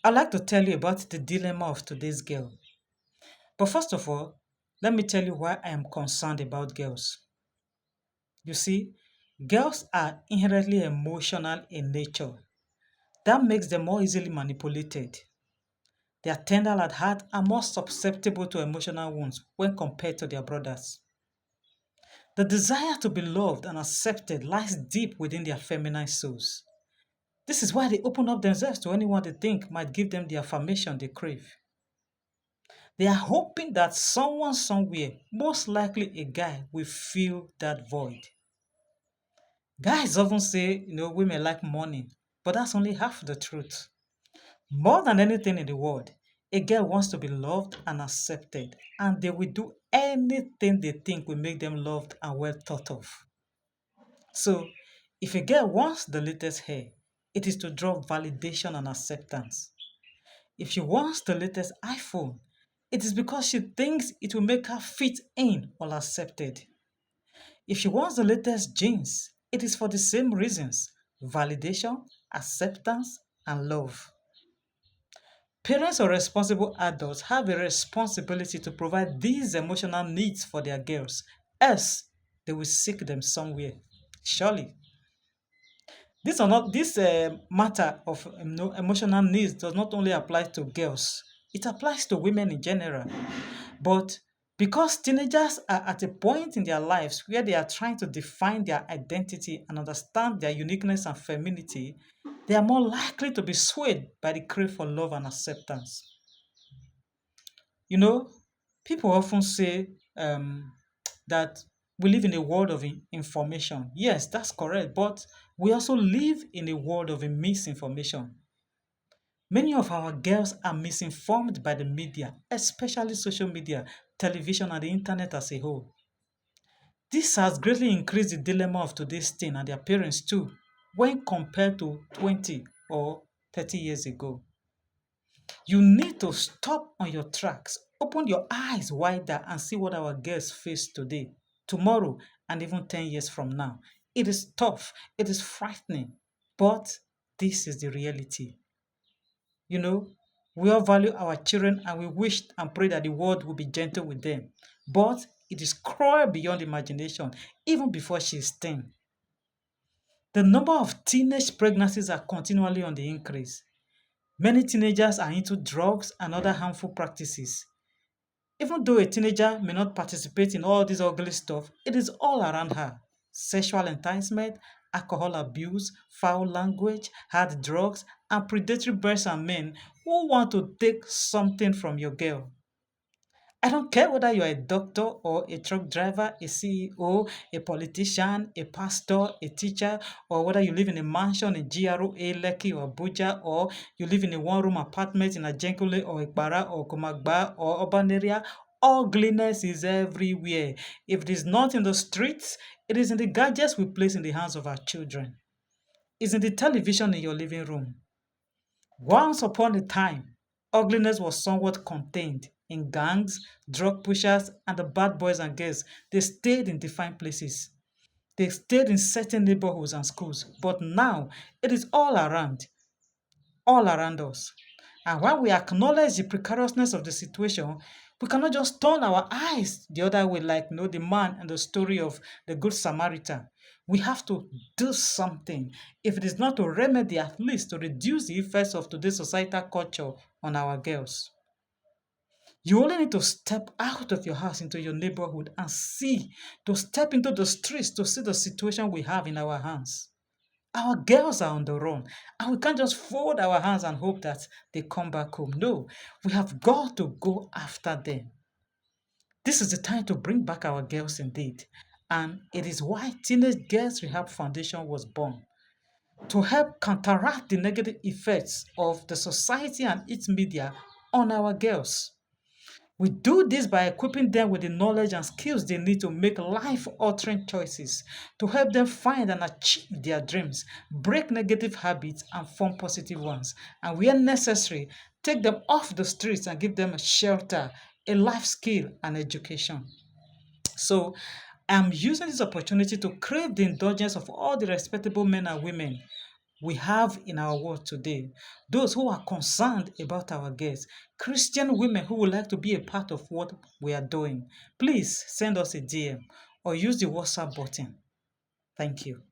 I'd like to tell you about the dilemma of today's girl. But first of all, let me tell you why I am concerned about girls. You see, girls are inherently emotional in nature. That makes them more easily manipulated. They are tender at heart and more susceptible to emotional wounds when compared to their brothers. The desire to be loved and accepted lies deep within their feminine souls. This is why they open up themselves to anyone they think might give them the affirmation they crave. They are hoping that someone somewhere, most likely a guy, will fill that void. Guys often say, women like money, but that's only half the truth. More than anything in the world, a girl wants to be loved and accepted, and they will do anything they think will make them loved and well thought of. So, if a girl wants the latest hair, it is to draw validation and acceptance. If she wants the latest iPhone, it is because she thinks it will make her fit in or accepted. If she wants the latest jeans, it is for the same reasons: validation, acceptance, and love. Parents or responsible adults have a responsibility to provide these emotional needs for their girls, else they will seek them somewhere. Surely. This matter of emotional needs does not only apply to girls, it applies to women in general. But because teenagers are at a point in their lives where they are trying to define their identity and understand their uniqueness and femininity, they are more likely to be swayed by the crave for love and acceptance. You know, people often say that we live in a world of information. Yes, that's correct, but we also live in a world of misinformation. Many of our girls are misinformed by the media, especially social media, television, and the internet as a whole. This has greatly increased the dilemma of today's teen and their parents too, when compared to 20 or 30 years ago. You need to stop on your tracks, open your eyes wider, and see what our girls face today, tomorrow, and even 10 years from now. It is tough, it is frightening, but this is the reality. You know, we all value our children and we wish and pray that the world will be gentle with them. But it is cruel beyond imagination, even before she is 10. The number of teenage pregnancies are continually on the increase. Many teenagers are into drugs and other harmful practices. Even though a teenager may not participate in all this ugly stuff, it is all around her. Sexual enticement, alcohol abuse, foul language, hard drugs, and predatory boys and men who want to take something from your girl. I don't care whether you're a doctor or a truck driver, a CEO, a politician, a pastor, a teacher, or whether you live in a mansion in GRA, Lekki, or Abuja, or you live in a one-room apartment in Ajenkule, or Ikpara, or Komagba, or urban area. Ugliness is everywhere. If it is not in the streets, it is in the gadgets we place in the hands of our children. It's in the television in your living room. Once upon a time, ugliness was somewhat contained in gangs, drug pushers, and the bad boys and girls. They stayed in defined places. They stayed in certain neighborhoods and schools. But now, it is all around us. And when we acknowledge the precariousness of the situation, we cannot just turn our eyes the other way, like the man and the story of the Good Samaritan. We have to do something. If it is not to remedy, at least to reduce the effects of today's societal culture on our girls. You only need to step out of your house into your neighborhood and see, to step into the streets to see the situation we have in our hands. Our girls are on the run, and we can't just fold our hands and hope that they come back home. No, we have got to go after them. This is the time to bring back our girls indeed. And it is why Teenage Girls Rehab Foundation was born, to help counteract the negative effects of the society and its media on our girls. We do this by equipping them with the knowledge and skills they need to make life altering choices, to help them find and achieve their dreams, break negative habits, and form positive ones. And where necessary, take them off the streets and give them a shelter, a life skill, and education. So, I'm using this opportunity to crave the indulgence of all the respectable men and women we have in our world today, those who are concerned about our guests, Christian women who would like to be a part of what we are doing, please send us a DM or use the WhatsApp button. Thank you.